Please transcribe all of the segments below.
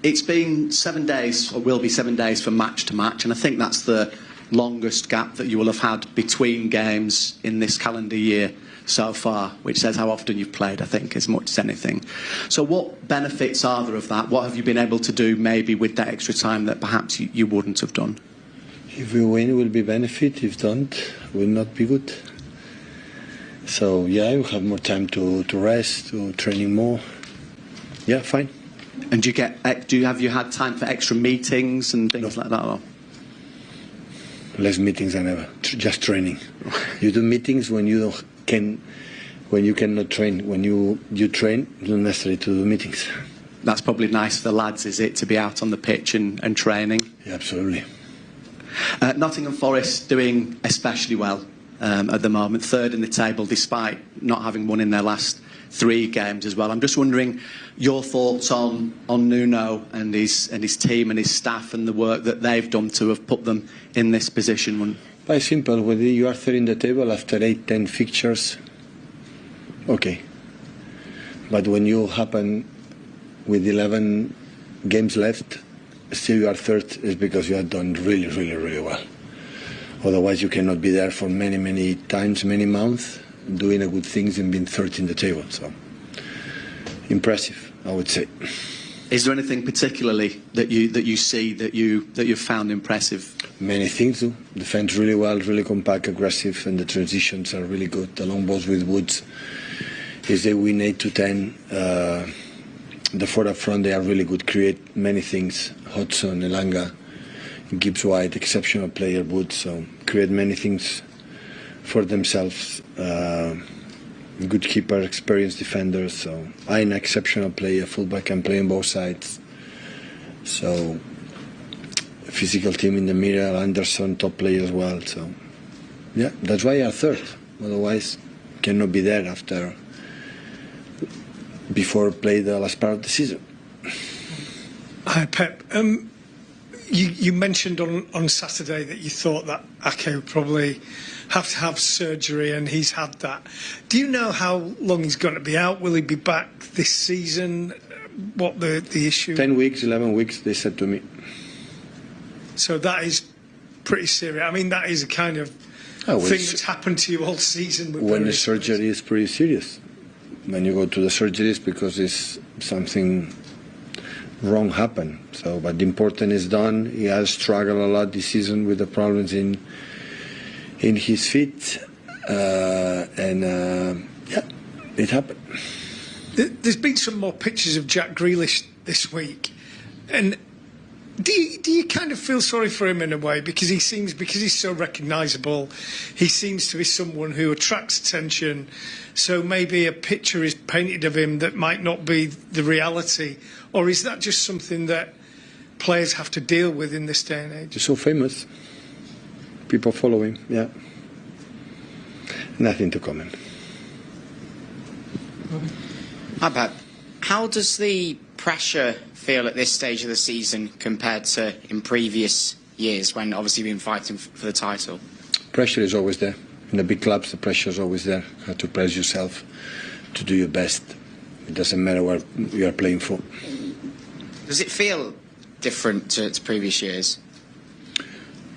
It's been 7 days, or will be 7 days, from match to match, and I think that's the longest gap that you will have had between games in this calendar year so far, which says how often you've played, I think, as much as anything. So what benefits are there of that? What have you been able to do maybe with that extra time that perhaps you wouldn't have done? If we win, it will be benefit. If don't, it will not be good. So yeah, we have more time to rest, to training more. Yeah, fine. And have you had time for extra meetings and things like that? Or? Less meetings than ever. Just training. You do meetings when you cannot train. When you train, it's not necessary to do meetings. That's probably nice for the lads, is it, to be out on the pitch and training? Yeah, absolutely. Nottingham Forest doing especially well at the moment, third in the table despite not having won in their last 3 games as well. I'm just wondering your thoughts on Nuno and his team and his staff and the work that they've done to have put them in this position. Very simple. When you are third in the table after 8-10 fixtures, okay. But when you happen with 11 games left, still you are third, is because you have done really, really, really well. Otherwise, you cannot be there for many, many times, many months, doing a good things and being third in the table. So impressive, I would say. Is there anything particularly that you see that you've found impressive? Many things do. Defend really well, really compact, aggressive, and the transitions are really good. The long balls with Woods, is they win 8-10. The four up front, they are really good. Create many things. Hodgson, Elanga, Gibbs White, exceptional player, Woods. So create many things for themselves. Good keeper, experienced defenders. So I'm an exceptional player, fullback, can play on both sides. So a physical team in the middle, Anderson, top player as well. So yeah, that's why I are third. Otherwise, cannot be there before play the last part of the season. Hi, Pep. You mentioned on Saturday that you thought that Ake would probably have to have surgery, and he's had that. Do you know how long he's going to be out? Will he be back this season? What the issue? 10 weeks, 11 weeks, they said to me. So that is pretty serious. I mean, that is a kind of thing that's happened to you all season. When the surgery is pretty serious. When you go to the surgeries because it's something wrong happened. So, but the important is done. He has struggled a lot this season with the problems in his feet, yeah, it happened. There's been some more pictures of Jack Grealish this week, and do you kind of feel sorry for him in a way, because he's so recognisable, he seems to be someone who attracts attention, so maybe a picture is painted of him that might not be the reality, or is that just something that players have to deal with in this day and age? He's so famous, people follow him, yeah. Nothing to comment. Hi, Pep. How does the pressure feel at this stage of the season compared to in previous years when obviously you've been fighting for the title? Pressure is always there. In the big clubs, the pressure is always there. You have to press yourself to do your best. It doesn't matter where you are playing for. Does it feel different to previous years?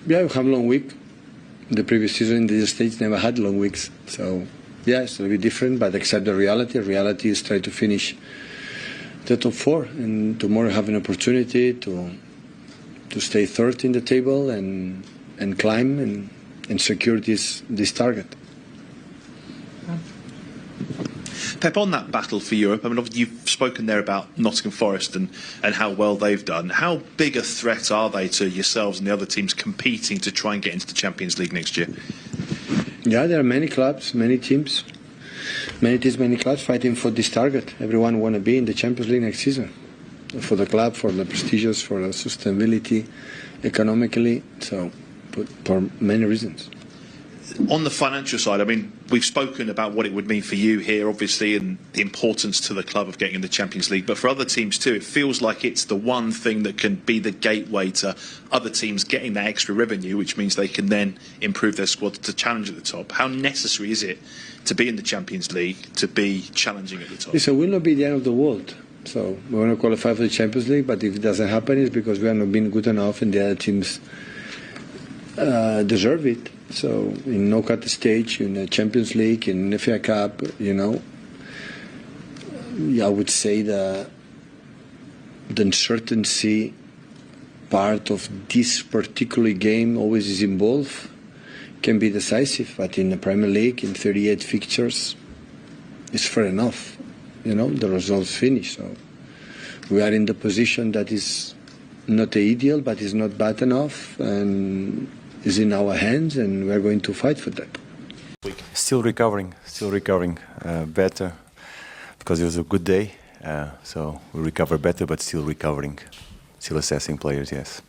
Yeah, we have a long week. The previous season in the States never had long weeks. So, yeah, it's a little bit different, but accept the reality. Reality is try to finish the top 4, and tomorrow have an opportunity to stay third in the table and climb and secure this target. Pep, on that battle for Europe, I mean, obviously you've spoken there about Nottingham Forest and how well they've done. How big a threat are they to yourselves and the other teams competing to try and get into the Champions League next year? Yeah, there are many clubs, many teams. Many teams, many clubs fighting for this target. Everyone want to be in the Champions League next season. For the club, for the prestigious, for the sustainability, economically, so for many reasons. On the financial side, I mean, we've spoken about what it would mean for you here, obviously, and the importance to the club of getting in the Champions League. But for other teams too, it feels like it's the one thing that can be the gateway to other teams getting that extra revenue, which means they can then improve their squad to challenge at the top. How necessary is it to be in the Champions League, to be challenging at the top? Listen, it will not be the end of the world. So we want to qualify for the Champions League, but if it doesn't happen, it's because we have not been good enough and the other teams deserve it. So in knockout stage, in the Champions League, in the FA Cup, I would say the uncertainty part of this particular game always is involved, can be decisive, but in the Premier League, in 38 fixtures, it's fair enough. The results finish. So we are in the position that is not ideal, but is not bad enough, and is in our hands, and we are going to fight for that. Still recovering better, because it was a good day. So we recover better, but still recovering, still assessing players, yes.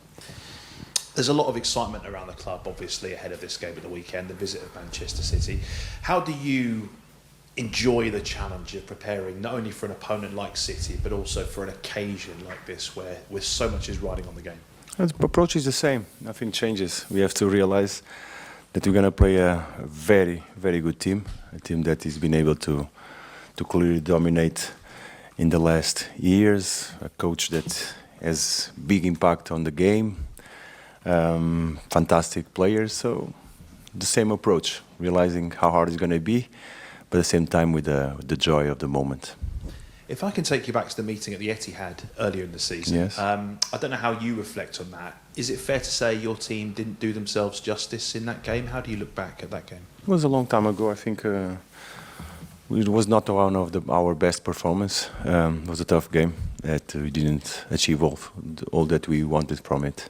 There's a lot of excitement around the club, obviously, ahead of this game at the weekend, the visit of Manchester City. How do you enjoy the challenge of preparing not only for an opponent like City, but also for an occasion like this where so much is riding on the game? The approach is the same. Nothing changes. We have to realize that we're going to play a very, very good team, a team that has been able to clearly dominate in the last years, a coach that has big impact on the game, fantastic players. So the same approach, realizing how hard it's going to be, but at the same time with the joy of the moment. If I can take you back to the meeting at the Etihad earlier in the season, yes. I don't know how you reflect on that. Is it fair to say your team didn't do themselves justice in that game? How do you look back at that game? It was a long time ago. I think it was not one of our best performance. It was a tough game that we didn't achieve all that we wanted from it.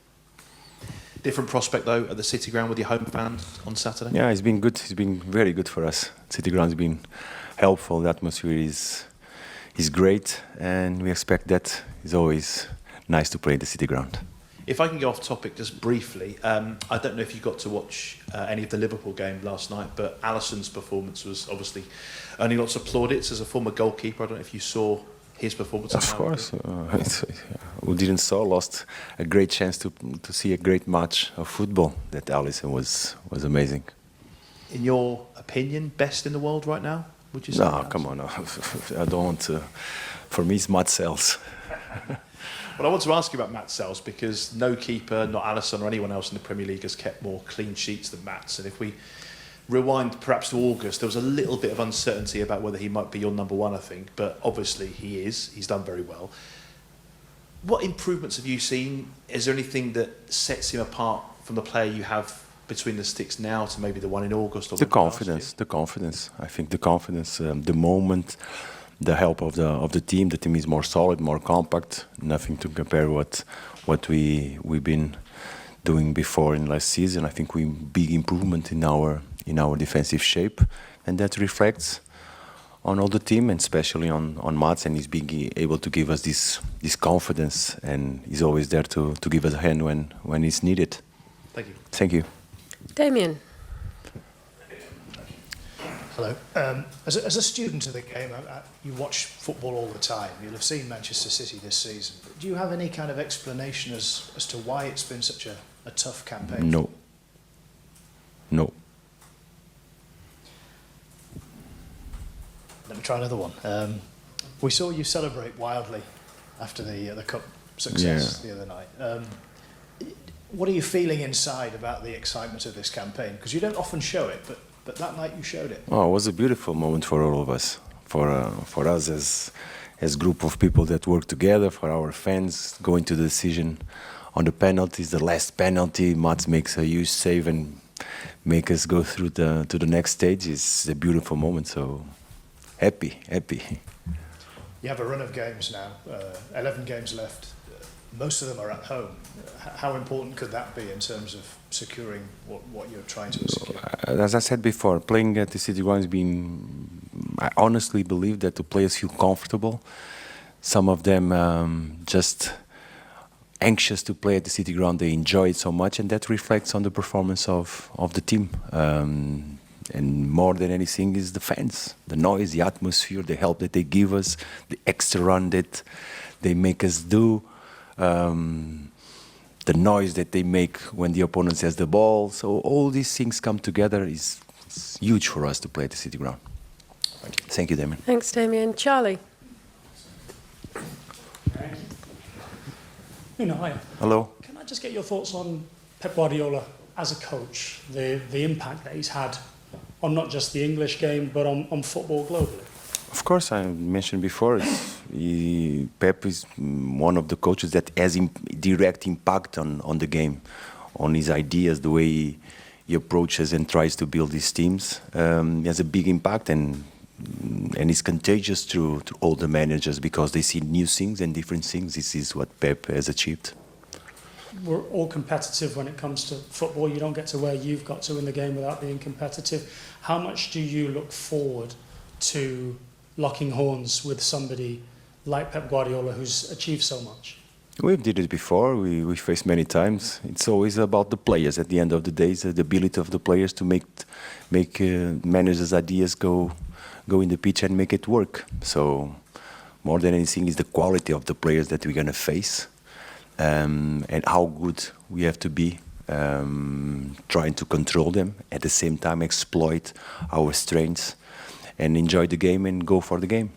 Different prospect, though, at the City Ground with your home fans on Saturday? Yeah, it's been good. It's been very good for us. City Ground has been helpful. The atmosphere is great, and we expect that. It's always nice to play the City Ground. If I can go off topic just briefly, I don't know if you got to watch any of the Liverpool game last night, but Alisson's performance was obviously earning lots of plaudits as a former goalkeeper. I don't know if you saw his performance. Of course. We didn't lost a great chance to see a great match of football. That Alisson was amazing. In your opinion, best in the world right now? Would you say? No, come on. No. I don't want to. For me, it's Matt Sells. Well, I want to ask you about Matt Sells because no keeper, not Alisson or anyone else in the Premier League has kept more clean sheets than Matt's. And if we rewind perhaps to August, there was a little bit of uncertainty about whether he might be your number one, I think. But obviously he is. He's done very well. What improvements have you seen? Is there anything that sets him apart from the player you have between the sticks now to maybe the one in August? Or the confidence. I think the confidence, the moment, the help of the team. The team is more solid, more compact. Nothing to compare what we've been doing before in last season. I think we big improvement in our defensive shape, and that reflects on all the team, and especially on Mats, and he's being able to give us this confidence, and he's always there to give us a hand when it's needed. Thank you. Thank you. Damien. Hello. As a student of the game, you watch football all the time. You'll have seen Manchester City this season. Do you have any kind of explanation as to why it's been such a tough campaign? No. Let me try another one. We saw you celebrate wildly after the cup success the other night. What are you feeling inside about the excitement of this campaign? Because you don't often show it, but that night you showed it. Oh, it was a beautiful moment for all of us, for us as group of people that work together, for our fans going to the decision on the penalties. The last penalty, Mats makes a huge save and make us go through to the next stage. It's a beautiful moment. So happy. You have a run of games now, 11 games left. Most of them are at home. How important could that be in terms of securing what you're trying to secure? As I said before, playing at the City Ground has been... I honestly believe that the players feel comfortable. Some of them just anxious to play at the City Ground. They enjoy it so much, and that reflects on the performance of the team. And more than anything is the fans, the noise, the atmosphere, the help that they give us, the extra run that they make us do, the noise that they make when the opponent has the ball. So all these things come together. It's huge for us to play at the City Ground. Thank you, Damien. Thanks, Damien. Charlie. Nuno, hi. Hello. Can I just get your thoughts on Pep Guardiola as a coach, the impact that he's had on not just the English game, but on football globally? Of course, I mentioned before, Pep is one of the coaches that has direct impact on the game, on his ideas, the way he approaches and tries to build his teams. He has a big impact and it's contagious to all the managers because they see new things and different things. This is what Pep has achieved. We're all competitive when it comes to football. You don't get to where you've got to in the game without being competitive. How much do you look forward to locking horns with somebody like Pep Guardiola who's achieved so much? We've did it before. We faced many times. It's always about the players. At the end of the day, it's the ability of the players to make managers' ideas go in the pitch and make it work. So more than anything is the quality of the players that we're going to face and how good we have to be trying to control them, at the same time exploit our strengths and enjoy the game and go for the game.